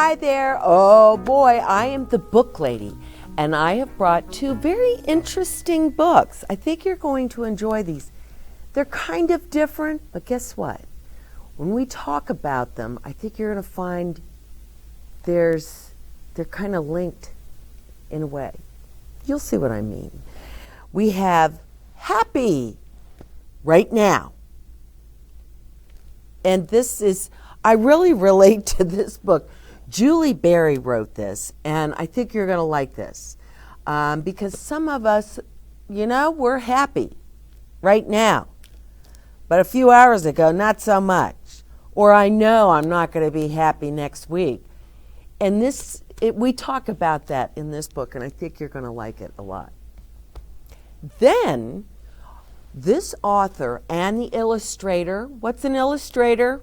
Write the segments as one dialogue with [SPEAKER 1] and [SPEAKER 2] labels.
[SPEAKER 1] Hi there. Oh boy, I am the book lady, and I have brought two very interesting books. I think you're going to enjoy these. They're kind of different, but guess what? When we talk about them, I think you're going to find they're kind of linked in a way. You'll see what I mean. We have Happy Right Now. And this is, I really relate to this book. Julie Berry wrote this, and I think you're going to like this. Because some of us, we're happy right now. But a few hours ago, not so much. Or I know I'm not going to be happy next week. And we talk about that in this book, and I think you're going to like it a lot. Then, this author and the illustrator, what's an illustrator?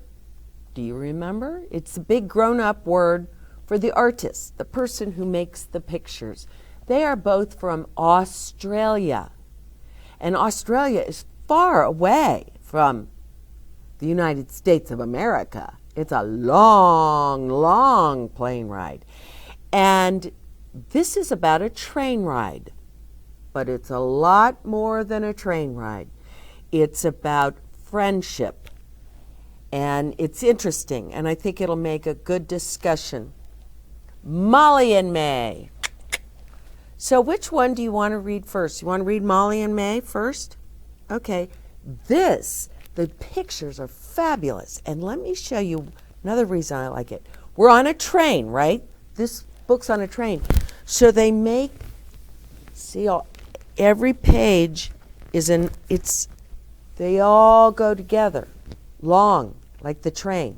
[SPEAKER 1] Do you remember? It's a big grown-up word for the artist, the person who makes the pictures. They are both from Australia. And Australia is far away from the United States of America. It's a long, long plane ride. And this is about a train ride. But it's a lot more than a train ride. It's about friendship. And it's interesting, and I think it'll make a good discussion. Molly and May. So which one do you want to read first? You want to read Molly and May first? Okay. The pictures are fabulous. And let me show you another reason I like it. We're on a train, right? This book's on a train. So they make, every page they all go together, long, like the train.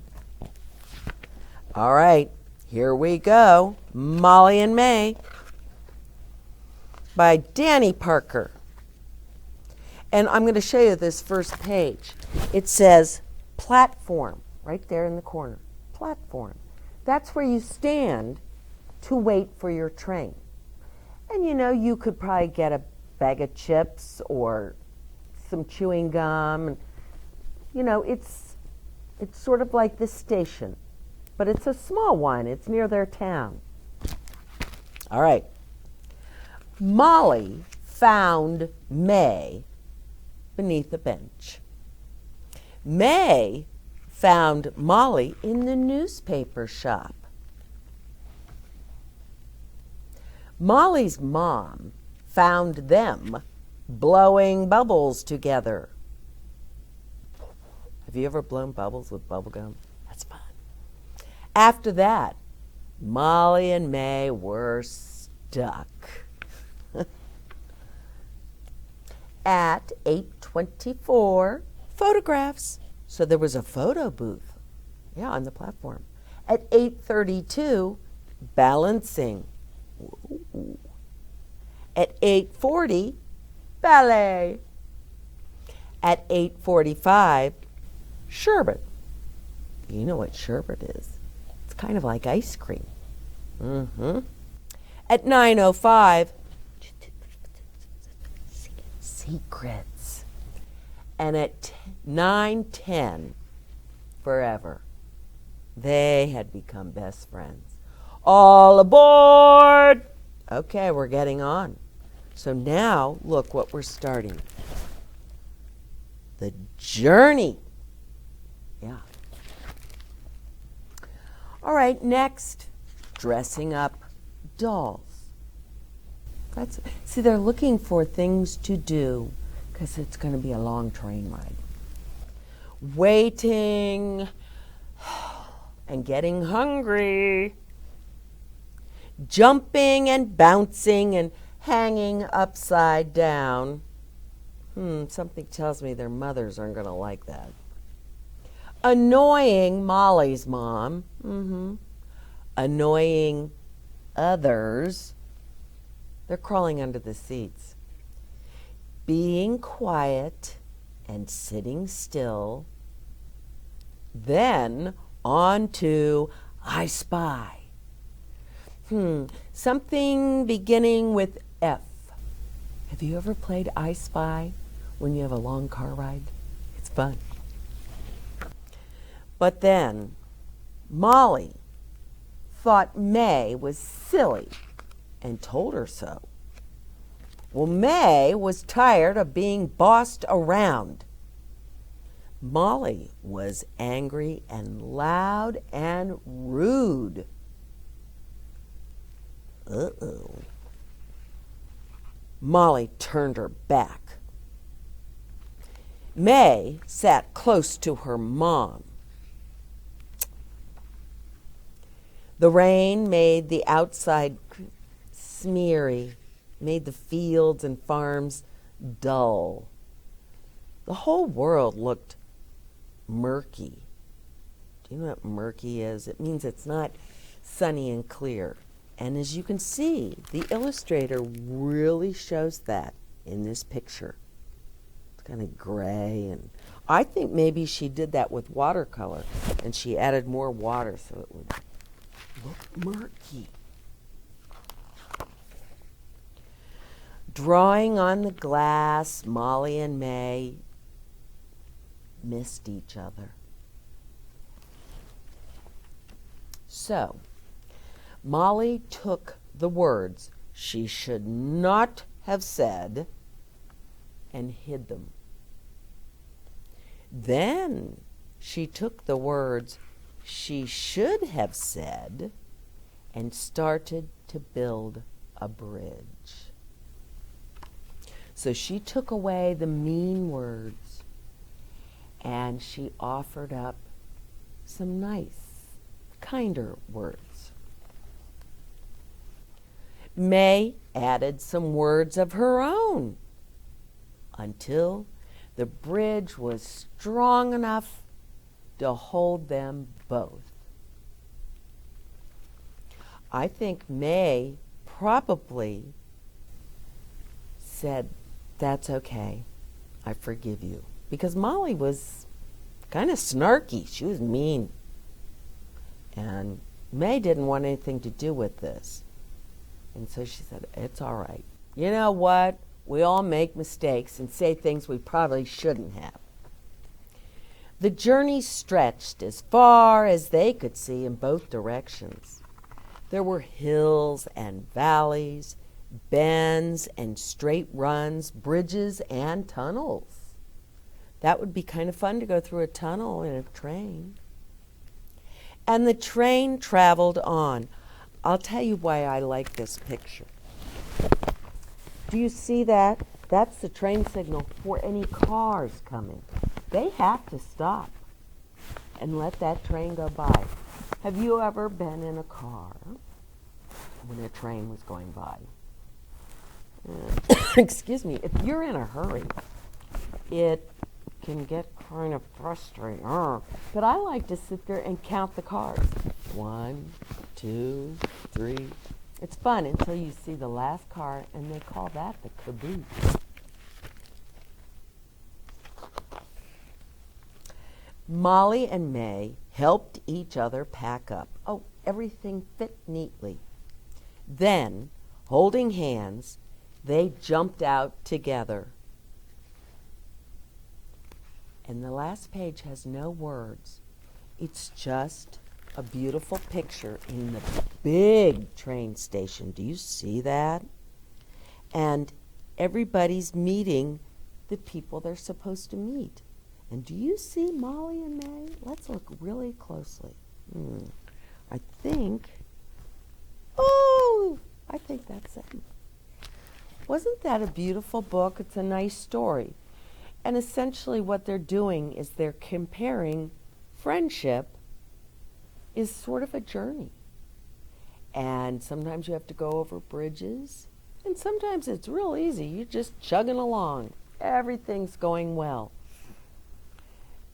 [SPEAKER 1] All right, here we go. Molly and May by Danny Parker. And I'm going to show you this first page. It says platform right there in the corner. Platform. That's where you stand to wait for your train. And you could probably get a bag of chips or some chewing gum. It's sort of like this station, but it's a small one. It's near their town. All right. Molly found May beneath a bench. May found Molly in the newspaper shop. Molly's mom found them blowing bubbles together. Have you ever blown bubbles with bubble gum? That's fun. After that, Molly and May were stuck. At 8:24, photographs. So there was a photo booth, on the platform. At 8:32, balancing. Ooh. At 8:40, ballet. At 8:45, sherbet. You know what sherbet is. It's kind of like ice cream. At 9:05, secrets. And at 9:10, forever. They had become best friends. All aboard! Okay, we're getting on. So now, look what we're starting. The journey. Yeah. All right, next, dressing up dolls. See, they're looking for things to do because it's going to be a long train ride. Waiting and getting hungry. Jumping and bouncing and hanging upside down. Something tells me their mothers aren't going to like that. Annoying Molly's mom. Annoying others. They're crawling under the seats. Being quiet and sitting still. Then on to I Spy. Something beginning with F. Have you ever played I Spy when you have a long car ride? It's fun. But then Molly thought May was silly and told her so. Well, May was tired of being bossed around. Molly was angry and loud and rude. Uh-oh. Molly turned her back. May sat close to her mom. The rain made the outside smeary, made the fields and farms dull. The whole world looked murky. Do you know what murky is? It means it's not sunny and clear. And as you can see, the illustrator really shows that in this picture. It's kind of gray, and I think maybe she did that with watercolor, and she added more water so it would look murky. Drawing on the glass, Molly and May missed each other. So, Molly took the words she should not have said and hid them. Then she took the words she should have said and started to build a bridge. So she took away the mean words and she offered up some nice, kinder words. May added some words of her own until the bridge was strong enough to hold them both. I think May probably said, "That's okay, I forgive you." Because Molly was kind of snarky. She was mean. And May didn't want anything to do with this. And so she said, "It's all right. You know what? We all make mistakes and say things we probably shouldn't have." The journey stretched as far as they could see in both directions. There were hills and valleys, bends and straight runs, bridges and tunnels. That would be kind of fun to go through a tunnel in a train. And the train traveled on. I'll tell you why I like this picture. Do you see that? That's the train signal for any cars coming. They have to stop and let that train go by. Have you ever been in a car when a train was going by? Excuse me, if you're in a hurry, it can get kind of frustrating. But I like to sit there and count the cars. 1, 2, 3. It's fun until you see the last car, and they call that the caboose. Molly and May helped each other pack up. Oh, everything fit neatly. Then, holding hands, they jumped out together. And the last page has no words. It's just a beautiful picture in the big train station. Do you see that? And everybody's meeting the people they're supposed to meet. And do you see Molly and May? Let's look really closely. I think that's it. Wasn't that a beautiful book? It's a nice story. And essentially what they're doing is they're comparing friendship is sort of a journey. And sometimes you have to go over bridges, and sometimes it's real easy. You're just chugging along. Everything's going well.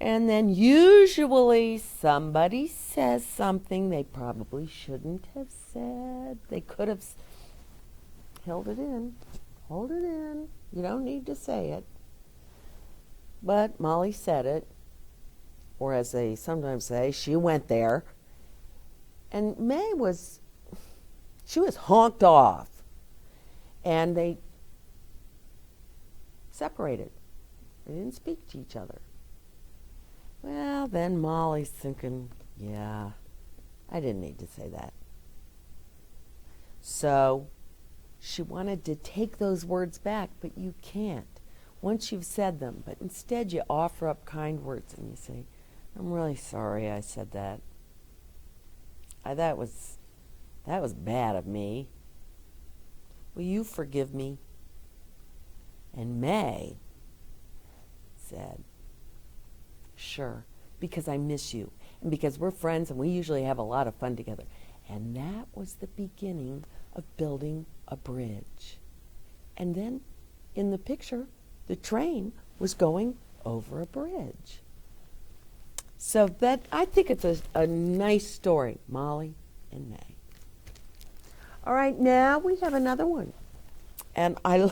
[SPEAKER 1] And then usually somebody says something they probably shouldn't have said. They could have held it in. Hold it in. You don't need to say it. But Molly said it, or as they sometimes say, she went there. And May was honked off. And they separated. They didn't speak to each other. Well, then Molly's thinking, yeah, I didn't need to say that. So she wanted to take those words back, but you can't once you've said them. But instead you offer up kind words and you say, I'm really sorry I said that. That was bad of me. Will you forgive me? And May said, sure, because I miss you and because we're friends and we usually have a lot of fun together. And that was the beginning of building a bridge. And then in the picture, the train was going over a bridge. So that, I think it's a nice story, Molly and May. All right, now we have another one. And I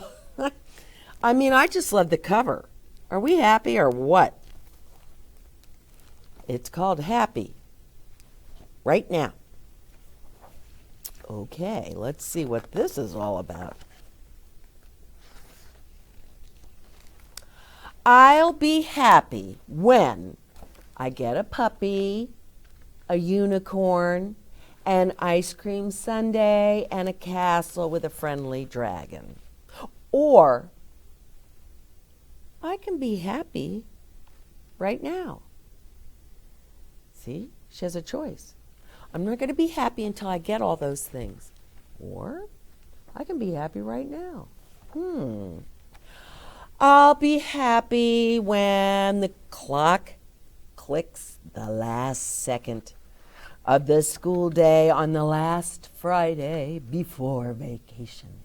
[SPEAKER 1] just love the cover. Are we happy or what? It's called Happy Right Now. Okay, let's see what this is all about. I'll be happy when I get a puppy, a unicorn, an ice cream sundae, and a castle with a friendly dragon. Or I can be happy right now. See, she has a choice. I'm not going to be happy until I get all those things. Or I can be happy right now. I'll be happy when the clock clicks the last second of the school day on the last Friday before vacation.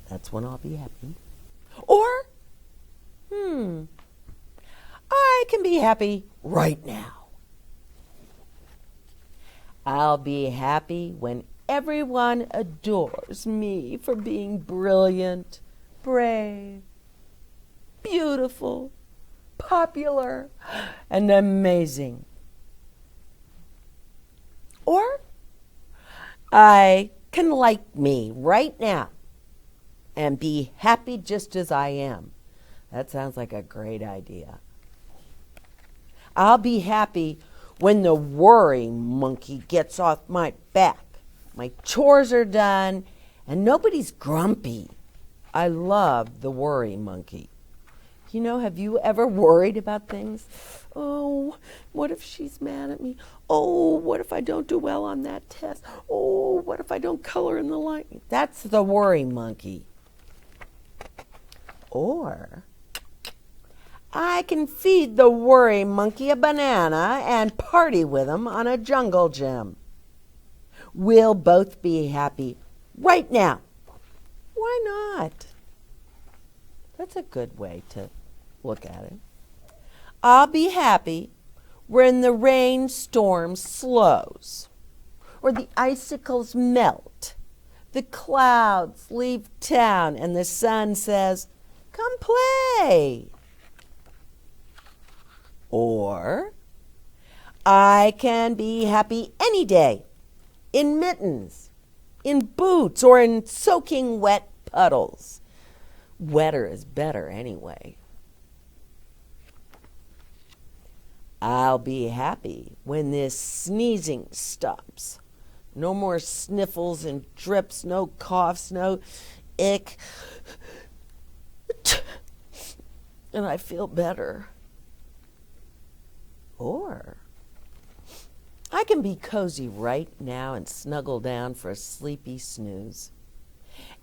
[SPEAKER 1] That's when I'll be happy. Or, I can be happy right now. I'll be happy when everyone adores me for being brilliant, brave, beautiful, popular, and amazing. Or I can like me right now and be happy just as I am. That sounds like a great idea. I'll be happy when the worry monkey gets off my back. My chores are done and nobody's grumpy. I love the worry monkey. You know, have you ever worried about things? Oh, what if she's mad at me? Oh, what if I don't do well on that test? Oh, what if I don't color in the line? That's the worry monkey. Or I can feed the worry monkey a banana and party with him on a jungle gym. We'll both be happy right now. Why not? That's a good way to look at it. I'll be happy when the rainstorm slows, or the icicles melt, the clouds leave town, and the sun says, come play. Or I can be happy any day, in mittens, in boots, or in soaking wet puddles. Wetter is better anyway. I'll be happy when this sneezing stops. No more sniffles and drips, no coughs, no ick. And I feel better. Or I can be cozy right now and snuggle down for a sleepy snooze.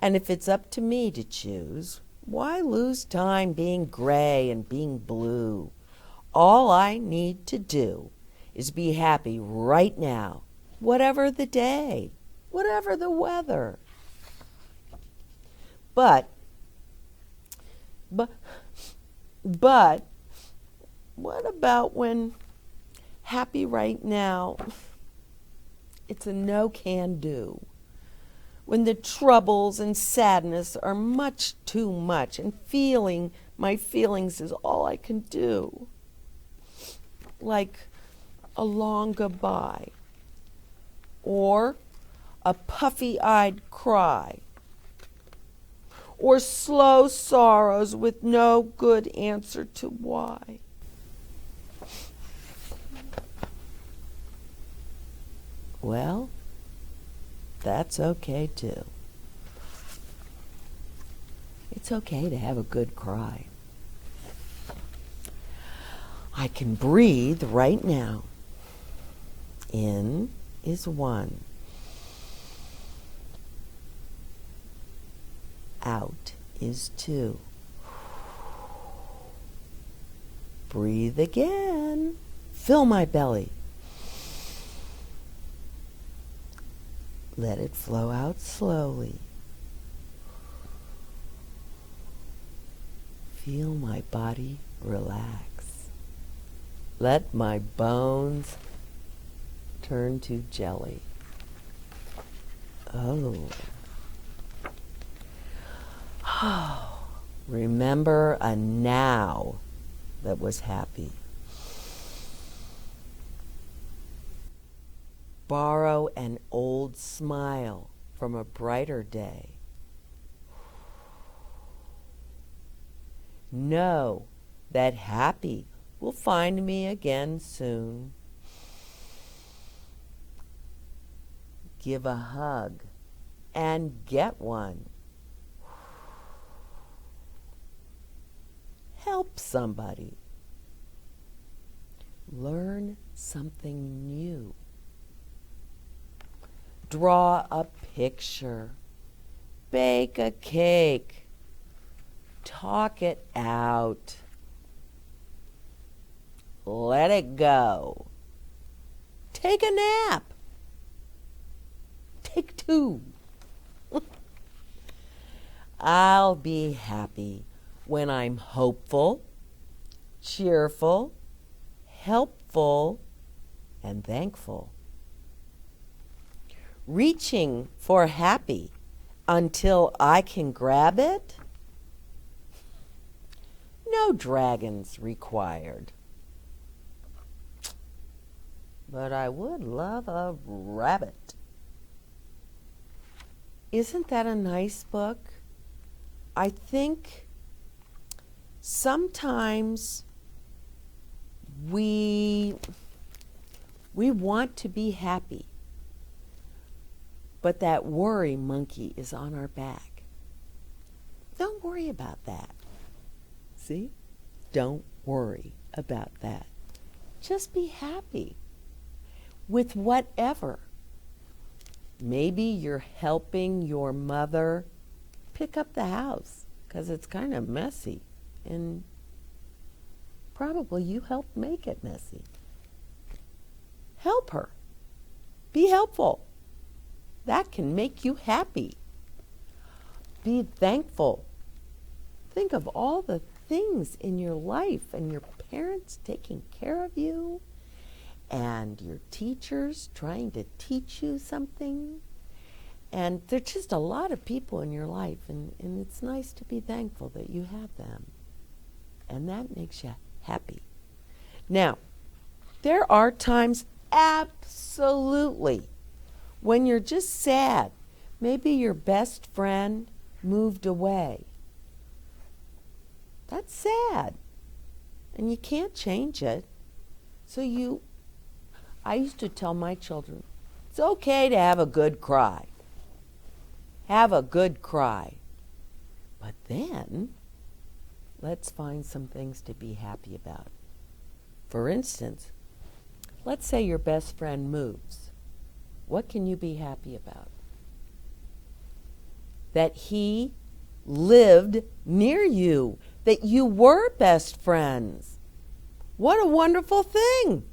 [SPEAKER 1] And if it's up to me to choose, why lose time being gray and being blue? All I need to do is be happy right now, whatever the day, whatever the weather. But what about when happy right now, it's a no can do? When the troubles and sadness are much too much and feeling my feelings is all I can do. Like a long goodbye or a puffy-eyed cry or slow sorrows with no good answer to why. Well, That's okay too. It's okay to have a good cry. I can breathe right now. In is 1. Out is 2. Breathe again. Fill my belly. Let it flow out slowly. Feel my body relax. Let my bones turn to jelly. Oh. Remember a now that was happy. Borrow an old smile from a brighter day. Know that happy will find me again soon. Give a hug and get one. Help somebody. Learn something new. Draw a picture. Bake a cake. Talk it out. Let it go. Take a nap. Take 2. I'll be happy when I'm hopeful, cheerful, helpful, and thankful. Reaching for happy until I can grab it? No dragons required. But I would love a rabbit. Isn't that a nice book? I think sometimes we want to be happy, but that worry monkey is on our back. Don't worry about that. See? Don't worry about that. Just be happy with whatever. Maybe you're helping your mother pick up the house because it's kind of messy, and probably you helped make it messy. Help her. Be helpful. That can make you happy. Be thankful. Think of all the things in your life and your parents taking care of you and your teachers trying to teach you something. And there's just a lot of people in your life, and it's nice to be thankful that you have them. And that makes you happy. Now, there are times absolutely when you're just sad. Maybe your best friend moved away. That's sad. And you can't change it. So I used to tell my children, it's okay to have a good cry. Have a good cry. But then, let's find some things to be happy about. For instance, let's say your best friend moves. What can you be happy about? That he lived near you, that you were best friends. What a wonderful thing.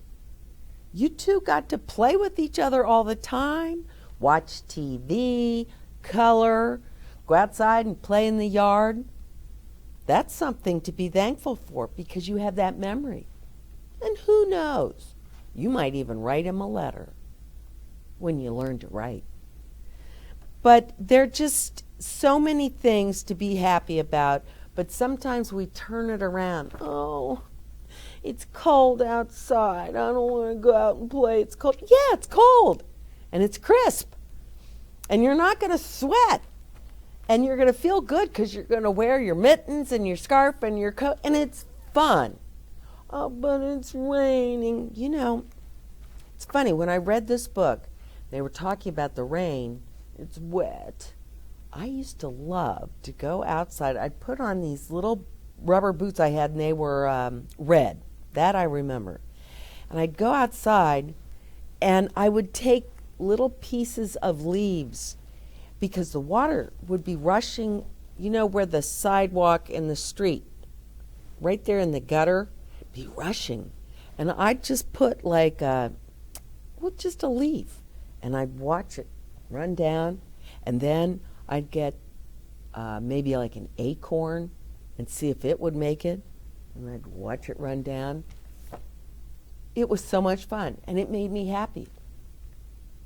[SPEAKER 1] You two got to play with each other all the time, watch TV, color, go outside and play in the yard. That's something to be thankful for because you have that memory. And who knows, you might even write him a letter when you learn to write. But there are just so many things to be happy about, but sometimes we turn it around. Oh, it's cold outside. I don't want to go out and play. It's cold. Yeah, it's cold. And it's crisp. And you're not going to sweat. And you're going to feel good because you're going to wear your mittens and your scarf and your coat. And it's fun. Oh, but it's raining. You know, it's funny. When I read this book, they were talking about the rain. it's wet. I used to love to go outside. I'd put on these little rubber boots I had, and they were red. That I remember. And I'd go outside, and I would take little pieces of leaves because the water would be rushing, you know, where the sidewalk and the street, right there in the gutter, be rushing. And I'd just put like just a leaf, and I'd watch it run down, and then I'd get maybe like an acorn and see if it would make it, and I'd watch it run down. It was so much fun, and it made me happy.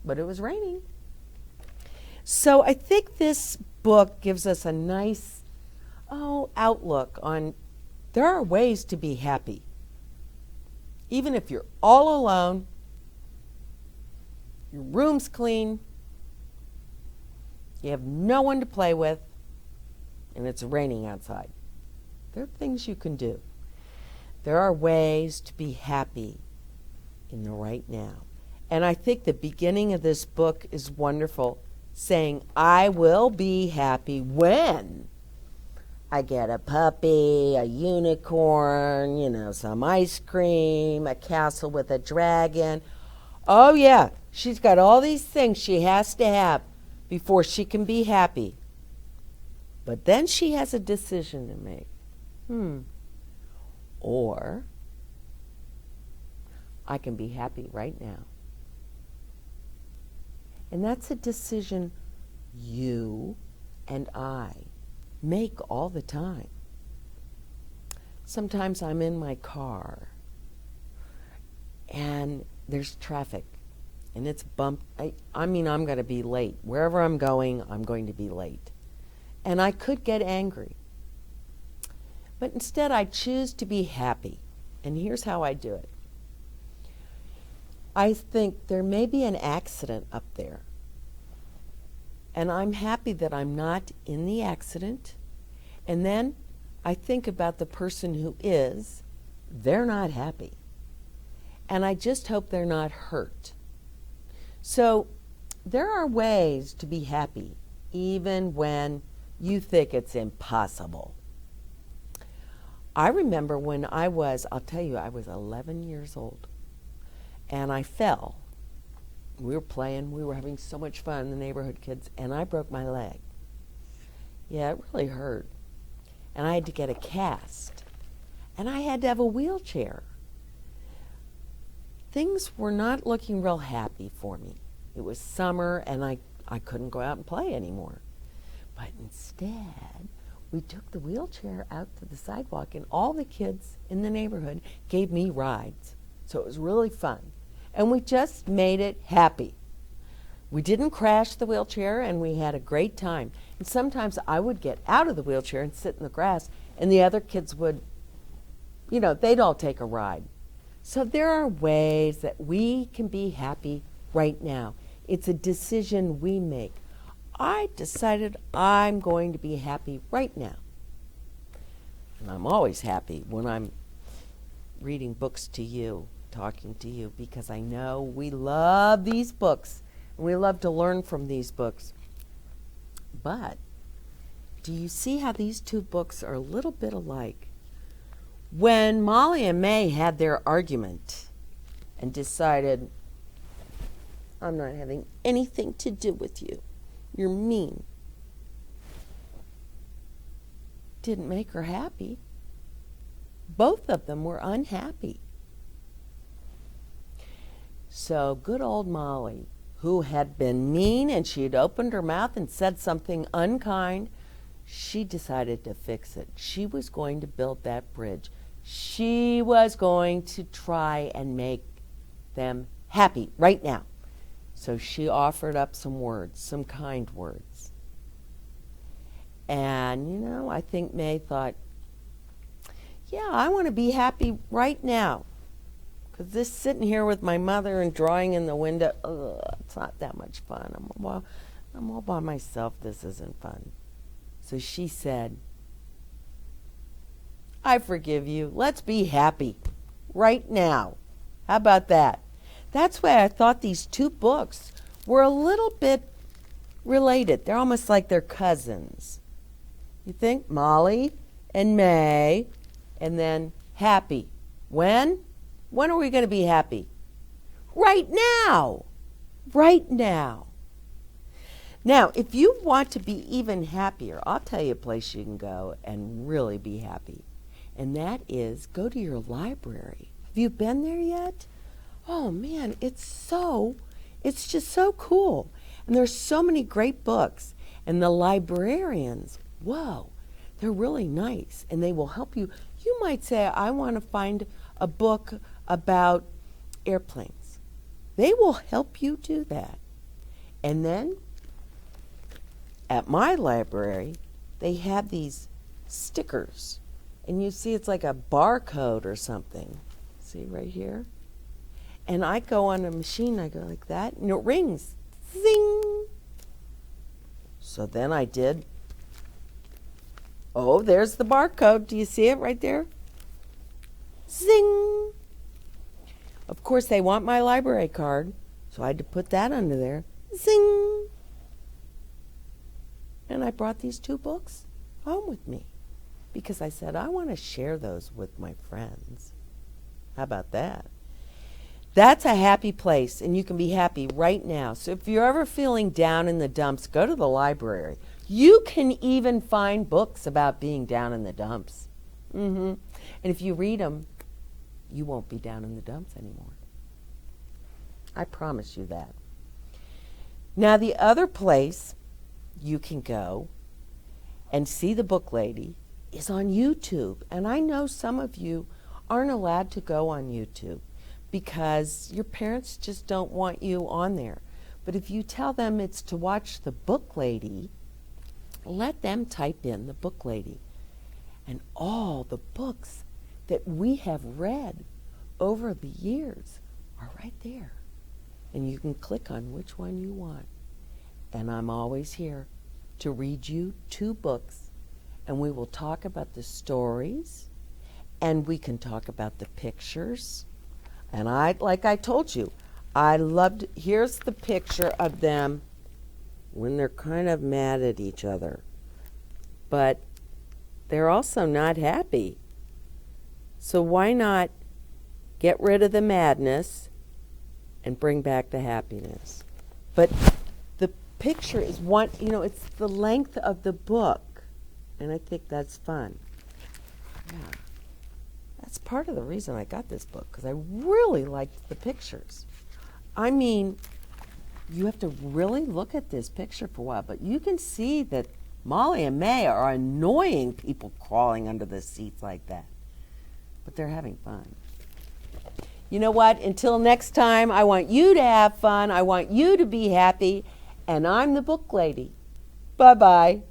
[SPEAKER 1] But it was raining. So I think this book gives us a nice outlook on there are ways to be happy. Even if you're all alone, your room's clean, you have no one to play with, and it's raining outside. There are things you can do. There are ways to be happy in the right now. And I think the beginning of this book is wonderful, saying, I will be happy when I get a puppy, a unicorn, you know, some ice cream, a castle with a dragon. Oh yeah, she's got all these things she has to have before she can be happy. But then she has a decision to make. Or I can be happy right now. And that's a decision you and I make all the time. Sometimes I'm in my car and there's traffic and it's bumped. I mean, I'm going to be late. Wherever I'm going to be late. And I could get angry. But instead I choose to be happy. And here's how I do it. I think there may be an accident up there. And I'm happy that I'm not in the accident. And then I think about the person who is. They're not happy. And I just hope they're not hurt. So there are ways to be happy, even when you think it's impossible. I remember when I was 11 years old. And I fell. We were playing. We were having so much fun, the neighborhood kids, and I broke my leg. Yeah, it really hurt. And I had to get a cast. And I had to have a wheelchair. Things were not looking real happy for me. It was summer, and I couldn't go out and play anymore. But instead, we took the wheelchair out to the sidewalk, and all the kids in the neighborhood gave me rides. So it was really fun. And we just made it happy. We didn't crash the wheelchair, and we had a great time. And sometimes I would get out of the wheelchair and sit in the grass, and the other kids would, they'd all take a ride. So there are ways that we can be happy right now. It's a decision we make. I decided I'm going to be happy right now. And I'm always happy when I'm reading books to you, talking to you, because I know we love these books and we love to learn from these books. But do you see how these two books are a little bit alike? When Molly and May had their argument and decided, I'm not having anything to do with you, you're mean, didn't make her happy. Both of them were unhappy. So good old Molly, who had been mean and she had opened her mouth and said something unkind, she decided to fix it. She was going to build that bridge. She was going to try and make them happy right now. So she offered up some words, some kind words. And, I think May thought, yeah, I want to be happy right now. Because this sitting here with my mother and drawing in the window, it's not that much fun. I'm all by myself. This isn't fun. So she said, I forgive you. Let's be happy right now. How about that? That's why I thought these two books were a little bit related. They're almost like they're cousins. You think Molly and May, and then happy. When? When are we going to be happy? Right now. Right now. Now, if you want to be even happier, I'll tell you a place you can go and really be happy. And that is go to your library. Have you been there yet? Oh man, it's just so cool. And there's so many great books. And the librarians, whoa, they're really nice. And they will help you. You might say, I want to find a book about airplanes. They will help you do that. And then at my library, they have these stickers. And you see it's like a barcode or something. See right here? And I go on a machine, I go like that, and it rings. Zing! So then I did. Oh, there's the barcode. Do you see it right there? Zing! Of course, they want my library card, so I had to put that under there. Zing! And I brought these 2 books home with me because I said, I want to share those with my friends. How about that? That's a happy place, and you can be happy right now. So if you're ever feeling down in the dumps, go to the library. You can even find books about being down in the dumps. And if you read them, you won't be down in the dumps anymore. I promise you that. Now, the other place you can go and see the book lady is on YouTube. And I know some of you aren't allowed to go on YouTube because your parents just don't want you on there. But if you tell them it's to watch the book lady, let them type in the book lady. And all the books that we have read over the years are right there. And you can click on which one you want. And I'm always here to read you 2 books, and we will talk about the stories, and we can talk about the pictures. And like I told you, here's the picture of them when they're kind of mad at each other. But they're also not happy. So why not get rid of the madness and bring back the happiness? But the picture is it's the length of the book. And I think that's fun. Yeah. That's part of the reason I got this book, because I really liked the pictures. I mean, you have to really look at this picture for a while, but you can see that Molly and May are annoying people crawling under the seats like that. But they're having fun. You know what? Until next time, I want you to have fun. I want you to be happy. And I'm the book lady. Bye-bye.